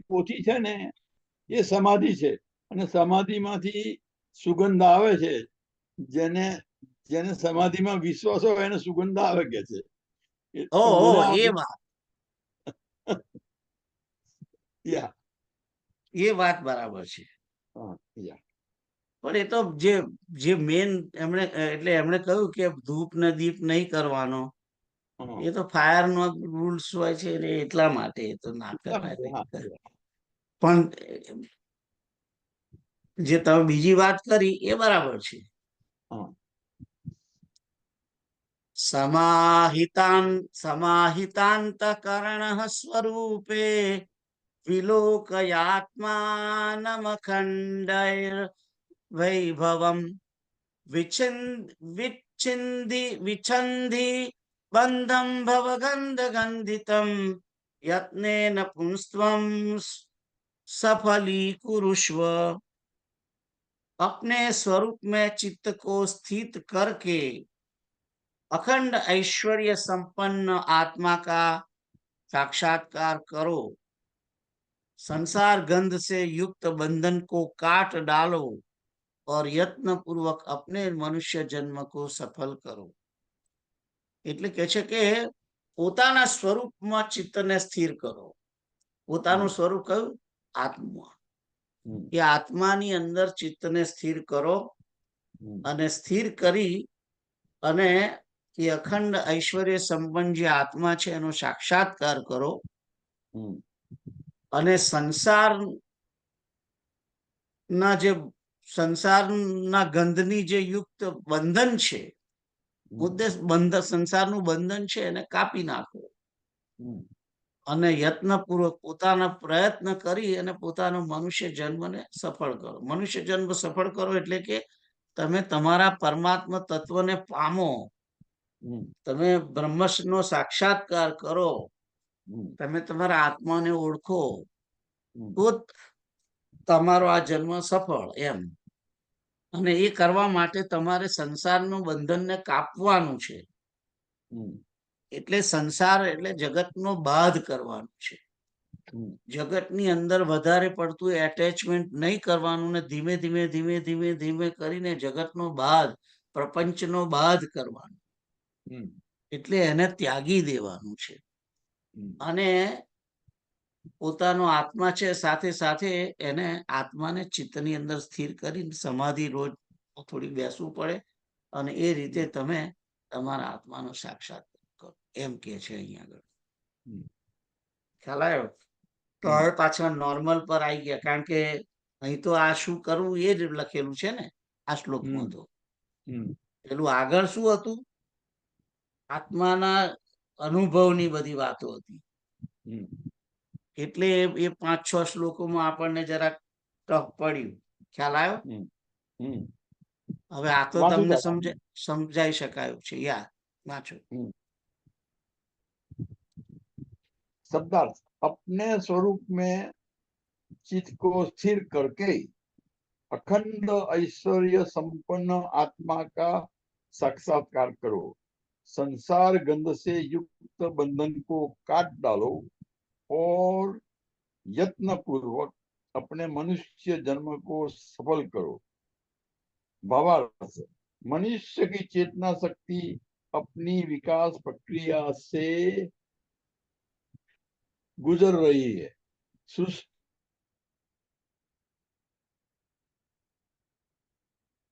પોથી છે ને એ સમાધિ છે અને સમાધિમાંથી સુગંધ આવે છે. જેને જેને સમાધિમાં વિશ્વાસ હોય એને સુગંધ આવે કે છે. એ વાત એ વાત બરાબર છે. પણ એ તો જે મેન એમણે કહ્યું કે ધૂપ ને દીપ નહીં કરવાનો, એ તો ફાયર નો રૂલ્સ હોય છે એટલા માટે તો ના કરાય. પણ જે તમે બીજી વાત કરી એ બરાબર છે. સમાહિતાંતકરણ સ્વરૂપે વિલોકયાત્માનમખંડૈર વૈભવમ વિચ્છિન્ધિ બંધમ ભવગંધ ગંધિતમ યત્નેન પુંસ્ત્વમ सफलीकुरुष्व. अपने स्वरूप में चित्त को स्थित करके अखंड ऐश्वर्य संपन्न आत्मा का साक्षात्कार करो. संसार गंध से युक्त बंधन को काट डालो और यत्न पूर्वक अपने मनुष्य जन्म को सफल करो. એટલે કે છે કે પોતાના સ્વરૂપમાં ચિત્તને સ્થિર કરો. પોતાનું સ્વરૂપ કયું? આત્મા. એ આત્માની અંદર ચિત્તને સ્થિર કરો અને સ્થિર કરી અને એ અખંડ ઐશ્વર્ય સંપન્ન જે આત્મા છે એનો સાક્ષાત્કાર કરો. અને સંસારના ગંધની જે યુક્ત બંધન છે, સંસારનું બંધન છે એને કાપી નાખો. અને યત્નપૂર્વક પોતાના પ્રયત્ન કરી અને પોતાનો મનુષ્ય જન્મને સફળ કરો. મનુષ્ય જન્મ સફળ કરો એટલે કે તમે તમારા પરમાત્મા તત્વને પામો, તમે બ્રહ્મનો સાક્ષાત્કાર કરો, તમે તમારા આત્માને ઓળખો, તો તમારો આ જન્મ સફળ એમ. અને એ કરવા માટે તમારે સંસારનું બંધનને કાપવાનું છે. એટલે સંસાર એટલે જગતનો બાદ કરવાનો છે. જગતની અંદર વધારે પડતું એટેચમેન્ટ નહીં કરવાનું ને ધીમે ધીમે ધીમે ધીમે ધીમે કરીને જગતનો બાદ, પ્રપંચનો બાદ કરવાનો. એટલે એને ત્યાગી દેવાનું છે. અને પોતાનો આત્મા છે, સાથે સાથે એને આત્માને ચિત્તની અંદર સ્થિર કરીને સમાધિ રોજ થોડી બેસવું પડે, અને એ રીતે તમે તમારા આત્માનો સાક્ષાત્કાર કરો એમ કે છે અહીંયા આગળ. ખ્યાલ આવ્યો? તો હવે પાછા નોર્મલ પર આવી ગયા, કારણ કે અહીં તો આ શું કરવું એ જ લખેલું છે ને આ શ્લોકમાં. તો પેલું આગળ શું હતું? આત્માના અનુભવની બધી વાતો હતી. એટલે એ 5-6 શ્લોકોમાં આપણને જરાક ટફ પડ્યું. ખ્યાલ આવ્યો? હવે આ તો તમને સમજાઈ શકાયું છે. યાર વાંચો. शब्दार्थ अपने स्वरूप में चित्त को स्थिर करके अखंड ऐश्वर्य संपन्न आत्मा का साक्षात्कार करो, संसार गंध से युक्त बंधन को काट डालो और यत्न पूर्वक अपने मनुष्य जन्म को सफल करो. भावार्थ, मनुष्य की चेतना शक्ति अपनी विकास प्रक्रिया से गुजर रही है.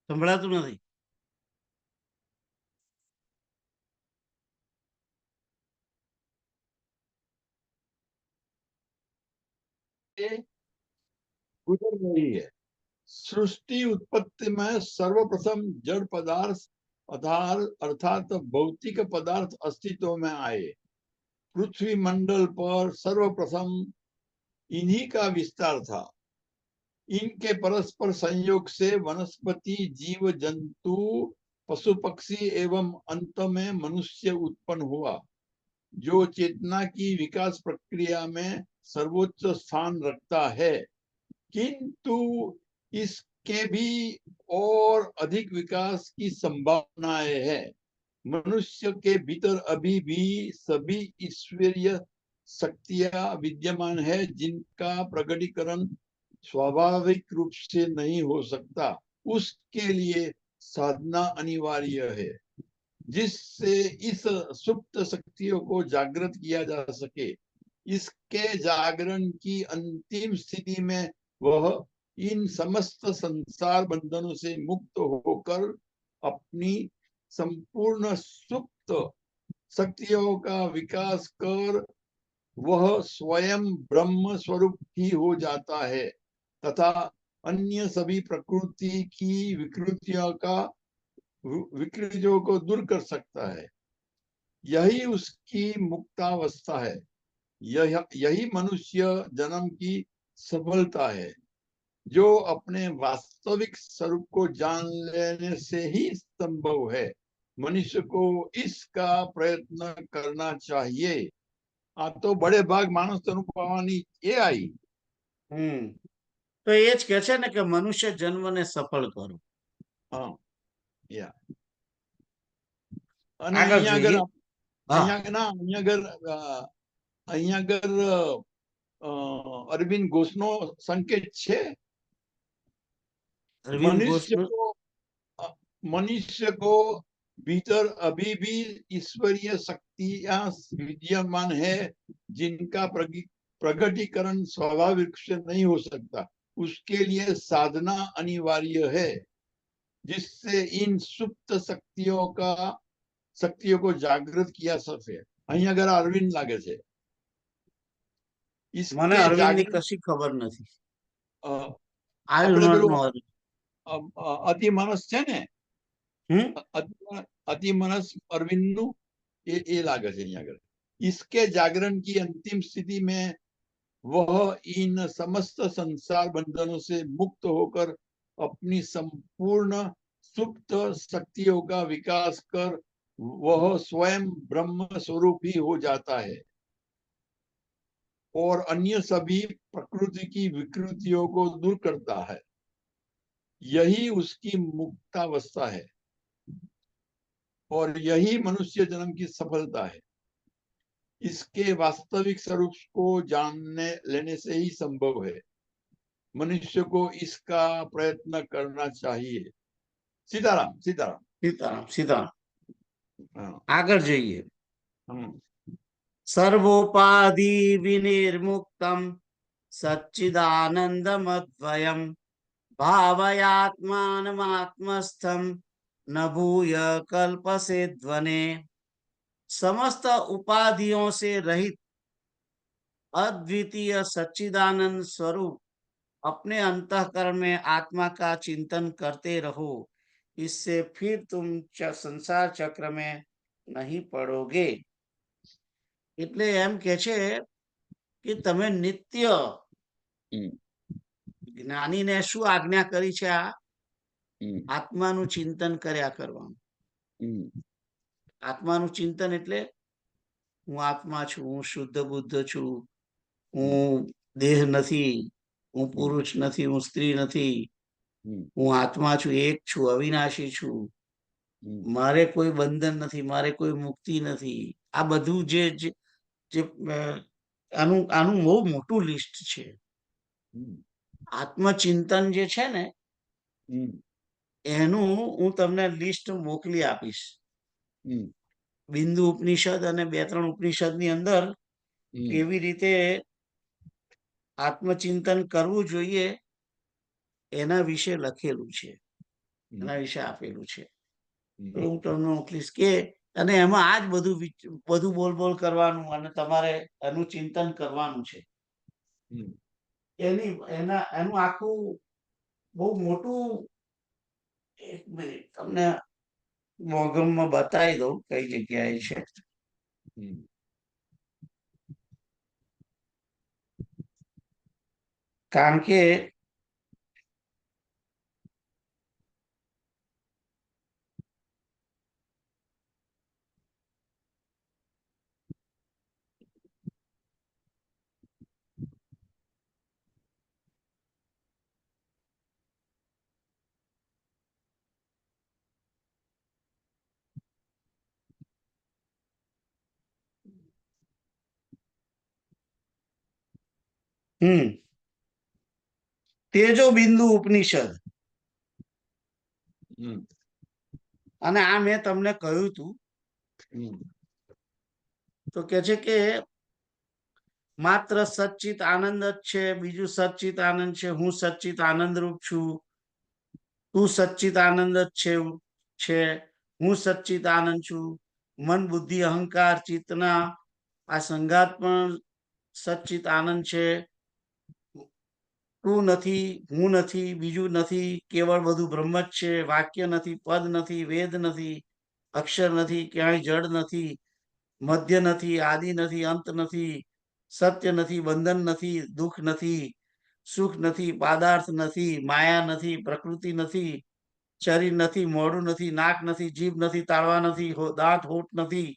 સંભળાતું નથી? गुजर रही है. सृष्टि उत्पत्ति में सर्वप्रथम जड़ पदार्थ अर्थात भौतिक पदार्थ अस्तित्व में आए. पृथ्वी मंडल पर सर्वप्रथम इन्हीं का विस्तार था. इनके परस्पर संयोग से वनस्पति, जीव जंतु, पशु पक्षी एवं अंत में मनुष्य उत्पन्न हुआ, जो चेतना की विकास प्रक्रिया में सर्वोच्च स्थान रखता है. किंतु इसके भी और अधिक विकास की संभावनाएं है. मनुष्य के भीतर अभी भी सभी ईश्वरीय शक्तियां विद्यमान है, जिनका प्रकटीकरण स्वाभाविक रूप से नहीं हो सकता. उसके लिए साधना अनिवार्य है, जिससे इस सुप्त शक्तियों को जागृत किया जा सके. इसके जागरण की अंतिम स्थिति में वह इन समस्त संसार बंधनों से मुक्त होकर अपनी संपूर्ण सुप्त शक्तियों का विकास कर वह स्वयं ब्रह्म स्वरूप ही हो जाता है, तथा अन्य सभी प्रकृति की विकृतियों को दूर कर सकता है. यही उसकी मुक्तावस्था है. यही मनुष्य जन्म की सफलता है, जो अपने वास्तविक स्वरूप को जान लेने से ही संभव है. मनुष्य को इसका प्रयत्न करना चाहिए. आ तो बड़े भाग मानस अनुभवવાની એ आई. તો એ જ કે છે ને કે મનુષ્ય જન્મને સફળ કરો. હા, યા. અને અહીંયા આગળ अरविंद घोषનો संकेत છે. मनुष्य को भीतर अभी भी ईश्वरीय शक्तियां विद्यमान है, जिनका प्रगटीकरण स्वाभाविक से नहीं हो सकता. उसके लिए साधना अनिवार्य है, जिससे इन सुप्त शक्तियों को जागृत किया सके. અહીં અગર અરવિંદ લાગે છે. મને અરવિંદની કશી ખબર નથી. અતિ માનસ છે ને, અતિ માનસ અરવિંદ નું એ લાગે છે અહીંયા આગળ. इसके जागरण की अंतिम स्थिति में वह इन समस्त संसार बंधनों से मुक्त होकर अपनी संपूर्ण सुप्त शक्तियों का विकास कर वह स्वयं ब्रह्म स्वरूप ही हो जाता है और अन्य सभी प्रकृति की विकृतियों को दूर करता है। यही उसकी मुक्तावस्था है और यही मनुष्य जन्म की सफलता है। इसके वास्तविक स्वरूप को जानने लेने से ही संभव है। मनुष्य को इसका प्रयत्न करना चाहिए। सीताराम सीताराम। सीताराम सीताराम। हाँ। આગળ જઈએ। हम्म, सर्वोपाधि विनिर्मुक्तम सच्चिदानंदमद्वयम् भावयात्मानमात्मस्थम न भूय कल्पसे ध्वने। समस्त उपाधियों से रहित अद्वितीय सच्चिदानंद स्वरूप अपने अंतःकरण में आत्मा का चिंतन करते रहो, इससे फिर तुम संसार चक्र में नहीं पड़ोगे। એટલે એમ કે છે કે તમે નિત્ય हम्म, જ્ઞાનીને શું આજ્ઞા કરી છે? આ हम्म, આત્માનું ચિંતન કર્યા કરવાનું। हम्म, આત્માનું ચિંતન એટલે હું આત્મા છું, હું શુદ્ધ બુદ્ધ છું, हम्म, હું દેહ નથી, હું हम्म, પુરુષ નથી, હું સ્ત્રી નથી, हम्म, હું આત્મા છું, એક છું, અવિનાશી છું, हम्म, મારે કોઈ બંધન નથી, મારે કોઈ મુક્તિ નથી। આ બધું જે જે જે, આનું આનું બહુ મોટું લિસ્ટ છે। हम्म, આત્મચિંતન જે છે ને हम्म, એનું હું તમને લિસ્ટ મોકલી આપીશ। हम्म, બિંદુ ઉપનિષદ અને 2-3 ઉપનિષદની અંદર हम्म, કેવી રીતે આત્મચિંતન કરવું જોઈએ એના વિશે લખેલું છે, એના વિશે આપેલું છે। તો હું તમને મોકલીશ કે, અને એમાં આ જ બધું બધું બોલ બોલ કરવાનું અને તમારે એનું ચિંતન કરવાનું છે। हम्म, એનું આખું બહુ મોટું, એક મિનિટ તમને મોગમમાં બતાવી દઉં કઈ જગ્યાએ છે। हम्म, કારણ કે તેજો બિંદુ ઉપનિષદ, हम्म, અને આ મેં તમને કહ્યું હતું हम्म, તો કે છે કે માત્ર સચ્ચિત આનંદ જ છે, બીજું સચ્ચિત આનંદ છે, હું સચ્ચિત આનંદ રૂપ છું, તું સચ્ચિત આનંદ જ છે, હું સચ્ચિત આનંદ છું, મન બુદ્ધિ અહંકાર ચિત્તના આ સંઘાત પણ સચ્ચિત આનંદ છે, તું નથી, હું નથી, બીજું નથી, કેવળ બધું બ્રહ્મ જ છે, વાક્ય નથી, પદ નથી, વેદ નથી, અક્ષર નથી, ક્યાંય જડ નથી, મધ્ય નથી, આદિ નથી, અંત નથી, સત્ય નથી, બંધન નથી, દુઃખ નથી, સુખ નથી, પાદાર્થ નથી, માયા નથી, પ્રકૃતિ નથી, શરીર નથી, મોઢું નથી, નાક નથી, જીભ નથી, તાળવા નથી, દાંત હોઠ નથી,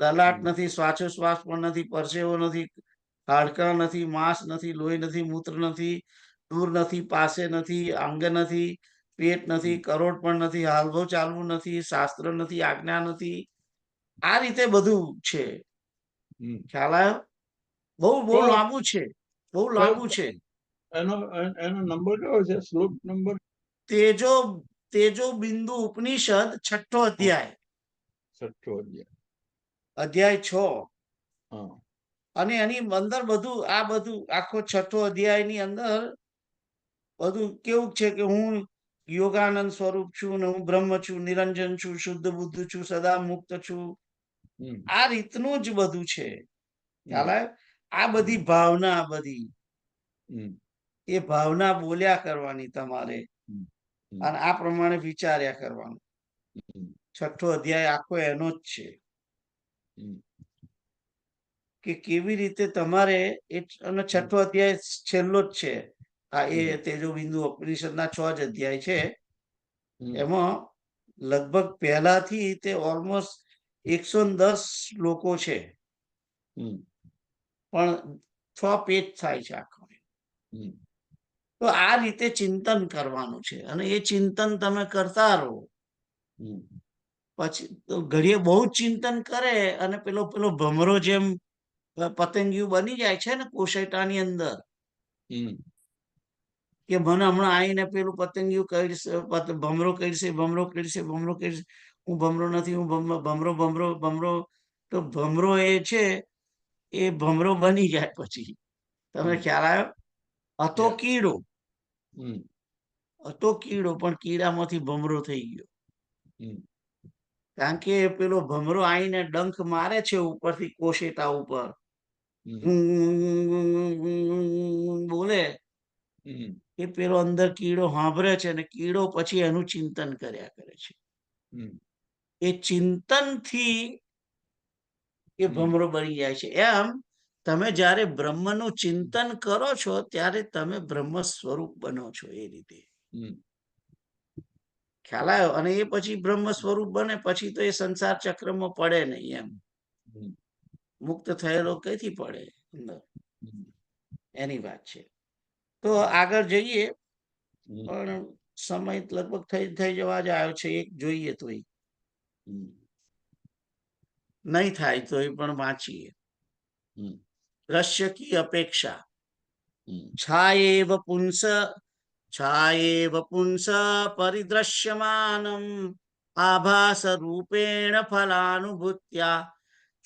લલાટ નથી, શ્વાસોશ્વાસ પણ નથી, પરસેવો નથી, હાડકા નથી, માંસ નથી, લોહી નથી, મૂત્ર નથી, દૂર નથી, પાસે નથી, અંગ નથી, પેટ નથી, કરોડ પણ નથી, હાલવો ચાલવું નથી, શાસ્ત્ર નથી, આજ્ઞા નથી। આ રીતે બધું છે। हम्म। ખ્યાલ આવ્યો? બહુ બહુ તો લાંબુ છે, બહુ લાંબુ છે। એનો એનો નંબર કયો છે? શ્લોક નંબર તેજો તેજો બિંદુ ઉપનિષદ 6ઠો અધ્યાય, 6 અધ્યાય। અધ્યાય 6। હા, અને એની અંદર બધું આ બધું આખો 6ઠો અધ્યાયની અંદર બધું કેવું છે કે હું યોગાનંદ સ્વરૂપ છું ને હું બ્રહ્મ છું, નિરંજન છું, શુદ્ધ બુદ્ધ છું, સદા મુક્ત છું, હમ, આ રીતનું જ બધું છે। ખ્યાલ હમ, આવ્યો? આ બધી ભાવના, બધી હમ, એ ભાવના બોલ્યા કરવાની તમારે, હમ, અને આ પ્રમાણે વિચાર્યા કરવાનું। હમ, 6ઠો અધ્યાય આખો એનો જ છે। હમ। કે કેવી રીતે તમારે અને છઠ્ઠો અધ્યાય છેલ્લો જ છે આ એ તેજોબિંદુ ઉપનિષદના 6 જ અધ્યાય છે. એમાં લગભગ પહેલાથી તે ઓલમોસ્ટ 110 શ્લોકો છે, પણ 6 પેજ થાય છે આખો. તો આ રીતે ચિંતન કરવાનું છે, અને એ ચિંતન તમે કરતા રહો. પછી તો ઘડીએ બહુ ચિંતન કરે અને પેલો પેલો ભમરો જેમ પતંગિયું બની જાય છે ને કોશેટાની અંદર, કે મને હમણાં આવીને પેલું પતંગિયું કહીશ, ભમરો કહીશે, ભમરો કહીશે, ભમરો કહીશે, હું ભમરો નથી, હું ભમરો ભમરો ભમરો. તો ભમરો એ છે એ ભમરો બની જાય પછી. તમને ખ્યાલ આવ્યો? હતો કીડો, હતો કીડો, પણ કીડામાંથી ભમરો થઈ ગયો. કારણ કે પેલો ભમરો આવીને ડંખ મારે છે ઉપરથી કોશેટા ઉપર, બોલે એ પેલો અંદર કીડો સાંભળે છે, અને કીડો પછી એનું ચિંતન કર્યા કરે છે. એ ચિંતન થી એ ભમરો બની જાય છે. એમ તમે જ્યારે બ્રહ્મનું ચિંતન કરો છો ત્યારે તમે બ્રહ્મ સ્વરૂપ બનો છો. એ રીતે ખ્યાલ આવ્યો? અને એ પછી બ્રહ્મ સ્વરૂપ બને પછી તો એ સંસાર ચક્રમાં પડે નહીં. એમ મુક્ત થયેલો કઈથી પડે અંદર, એની વાત છે. તો આગળ જઈએ, પણ સમય લગભગ થઈ જવા જ આવ્યો છે. એક જોઈએ તો નહીં થાય તો એ પણ વાંચીએ. દ્રશ્ય કી અપેક્ષા છાયેવ પુંસ, છાયેવ પુંસ પરિદ્રશ્યમાનમ આભાસ રૂપેણ ફલાનુભૂત્યા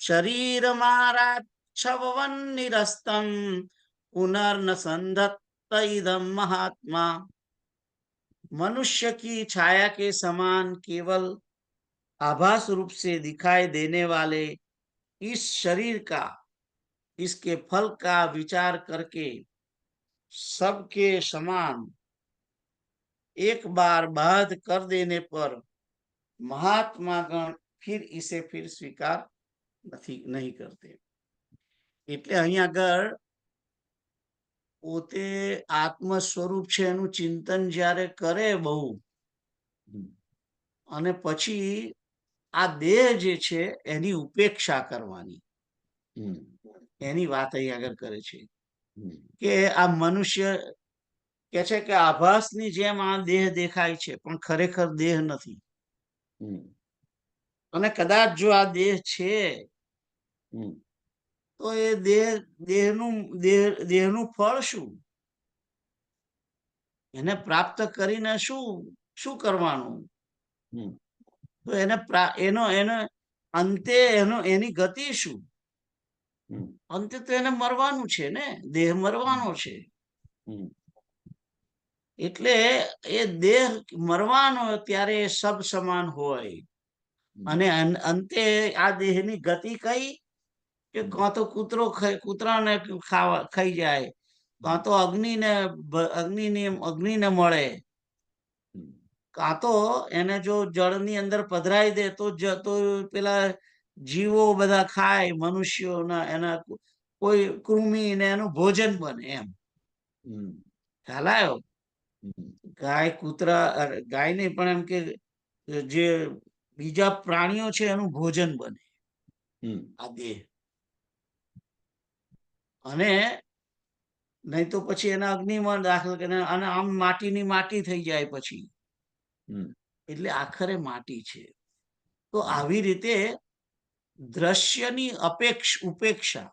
શરીરમારાચ્છવન નિરસ્તમ પુનર્ન संधत्त इदम महात्मा. मनुष्य की छाया के समान केवल आभास रूप से दिखाई देने वाले इस शरीर का, इसके फल का विचार करके सबके समान एक बार बाध कर देने पर महात्मा गण फिर इसे फिर स्वीकार नहीं करते. એટલે અહીં આગળ પોતે આત્મ સ્વરૂપ છે એનું ચિંતન જ્યારે કરે બહુ, અને પછી આ દેહ જે છે એની ઉપેક્ષા કરવાની, એની વાત અહીં આગળ કરે છે. કે આ મનુષ્ય કે છે કે આભાસની જેમ આ દેહ દેખાય છે, પણ ખરેખર દેહ નથી. અને કદાચ જો આ દેહ છે તો એ દેહનું ફળ શું? એને પ્રાપ્ત કરીને શું કરવાનું? તો એનો અંતે એની ગતિ શું? અંતે તો એને મરવાનું છે ને, દેહ મરવાનો છે. એટલે એ દેહ મરવાનો ત્યારે સબ સમાન હોય, અને અંતે આ દેહની ગતિ કઈ? કે કાં તો કૂતરાને ખાઈ જાય, કાં તો અગ્નિને મળે, કાં તો એને જો જળની અંદર પધરાઈ દે તો પેલા જીવો બધા ખાય, મનુષ્યોના, એના કોઈ કૃમિ ને એનું ભોજન બને. એમ ખ્યાલ આવ્યો? ગાય, કૂતરા, ગાય નહીં પણ એમ કે જે બીજા પ્રાણીઓ છે એનું ભોજન બને આ દેહ. અને નહીં તો પછી એના અગ્નિમાં દાખલ કરે, અને આમ માટીની માટી થઈ જાય પછી, એટલે આખરે માટી છે. તો આવી રીતે દ્રશ્યની ઉપેક્ષા,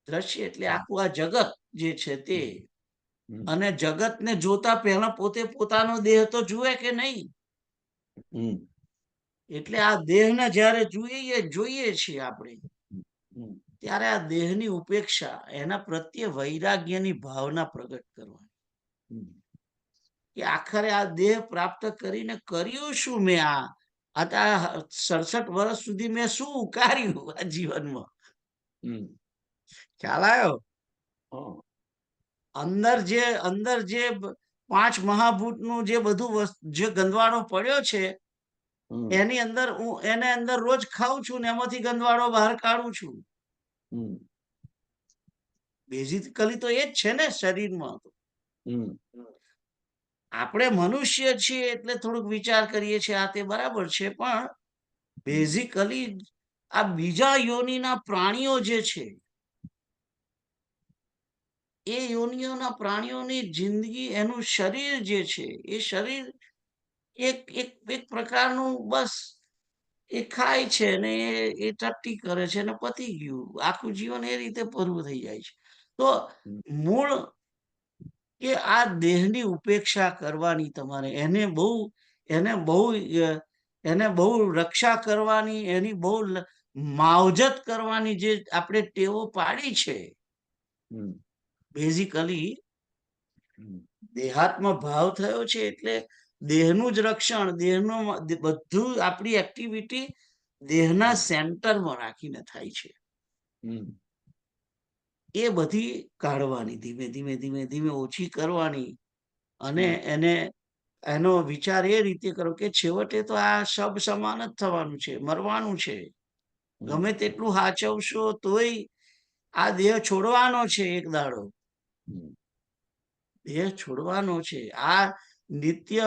દ્રશ્ય એટલે આખું આ જગત જે છે તે, અને જગતને જોતા પહેલા પોતે પોતાનો દેહ તો જુએ કે નહીં? એટલે આ દેહને જ્યારે જોઈએ છીએ આપણે, ત્યારે આ દેહની ઉપેક્ષા, એના પ્રત્યે વૈરાગ્યની ભાવના પ્રગટ કરવાની, કે આખરે આ દેહ પ્રાપ્ત કરીને કર્યું શું મેં? આ 67 વર્ષ સુધી મેં શું ઉકાર્યું આ જીવનમાં? ખ્યાલ આવ્યો? અંદર જે 5 મહાભૂતનું જે બધું જે ગંદવાડો પડ્યો છે, એને અંદર રોજ ખાઉં છું ને એમાંથી ગંદવાડો બહાર કાઢું છું. हम्म, બેઝિકલી તો એ જ છે ને શરીરમાં. हम्म, આપણે મનુષ્ય છીએ એટલે થોડુંક વિચાર કરીએ છીએ આ તે બરાબર છે, પણ બેઝિકલી આ બીજા યોનિના પ્રાણીઓ જે છે, એ યોનિઓના પ્રાણીઓની જિંદગી, એનું શરીર જે છે, એ શરીર એક એક એક પ્રકારનું બસ એ ખાય છે ને એ ટટ્ટી કરે છે ને પતી ગયું, આખું જીવન એ રીતે પૂરું થઈ જાય છે. તો हम्म, મૂળ કે આ દેહની ઉપેક્ષા કરવાની તમારે, એને બહુ એને બહુ રક્ષા કરવાની, એની બહુ માવજત કરવાની જે આપણે ટેવો પાડી છે, हम्म, બેઝિકલી हम्म, દેહાત્મ ભાવ થયો છે એટલે દેહનું જ રક્ષણ, બધું આપણી એક્ટિવિટી દેહના સેન્ટરમાં રાખીને થાય છે. हम्म, એ બધી કાઢવાની, ધીમે ધીમે ધીમે ધીમે ઓછી કરવાની, અને हम्म, એનો વિચાર એ રીતે કરો કે છેવટે તો આ સબ સમાન જ થવાનું છે, મરવાનું છે. ગમે તેટલું હાચવશો તોય આ દેહ છોડવાનો છે એક દાડો. हम्म, દેહ છોડવાનો છે. આ નિત્ય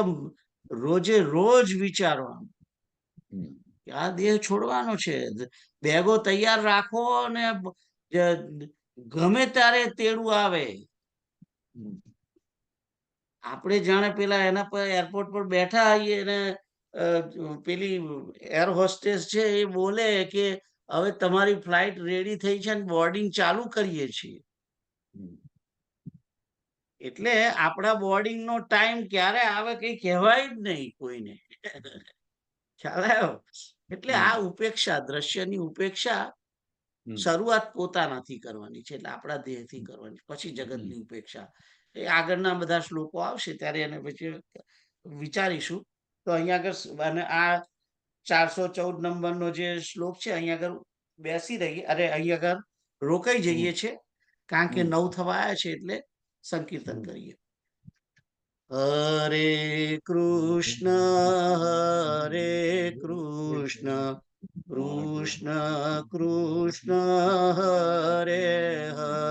રોજે રોજ વિચારવાનું हम्म, કે આ દેહ છોડવાનો છે. બેગો તૈયાર રાખો અને ગમે ત્યારે તેડું આવે. हम्म, આપણે જાણે પેલા એના પર એરપોર્ટ પર બેઠા આવીએ અને પેલી એર હોસ્ટેસ છે એ બોલે કે હવે તમારી ફ્લાઇટ રેડી થઈ છે અને બોર્ડિંગ ચાલુ કરીએ છીએ. हम्म, એટલે આપણા બોર્ડિંગ નો ટાઈમ ક્યારે આવે કઈ કહેવાય જ નહીં કોઈને. ખ્યાલ આવ્યો? એટલે આ हम्म, ઉપેક્ષા, દ્રશ્યની ઉપેક્ષા हम्म, શરૂઆત પોતાનાથી કરવાની છે, એટલે આપણા દેહથી કરવાની, પછી हम्म, જગતની ઉપેક્ષા. એ આગળના બધા શ્લોકો આવશે ત્યારે એને પછી વિચારીશું. તો અહીંયા આગળ અને આ 414 નંબરનો જે શ્લોક છે અહીંયા આગળ બેસી રહીએ, અરે અહીંયા આગળ રોકાઈ જઈએ છે, કારણ કે हम्म, 9 થવા આવ્યા છે એટલે સંકીર્તન हम्म, કરીએ. હરે કૃષ્ણ હરે કૃષ્ણ કૃષ્ણ કૃષ્ણ હરે હરે